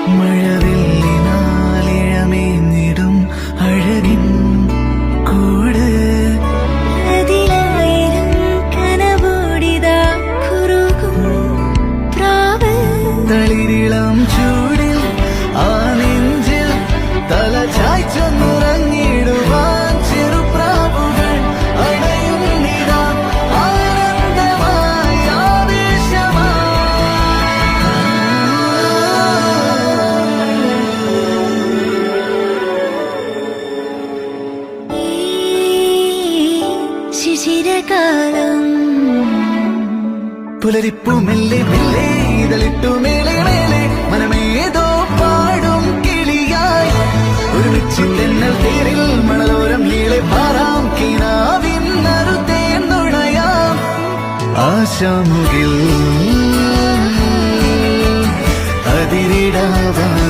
മഴവില്ലിനാലിഴമേഞ്ഞിടും അഴകിൻ കൂട് അതിലായിരം കനവോടിതാ കുറുകും പ്രാവ് തളിരിളം ചൂടിൽ ആ നെഞ്ചിൽ തല ചായ്ച്ചൊന്നുറങ്ങിടുവാൻ ചെറുപ്രാവുകൾ അടയുന്നിതാ ആനന്ദമായി ഈ ശിശിരകാലം പുലരിപ്പു മെല്ലെ മെല്ലെ ഇതളിട്ടു മേലെ മേലെ മനമേതോ പാടും കിളിയായി ഒരുമിച്ചില്ലെന്നൽ തേരിൽ മണലോരം നീളെ പാറാം കിനാവിൻ നറുതേ നുണയാം ആശാമുകിൽ അതിരിടാവാൻ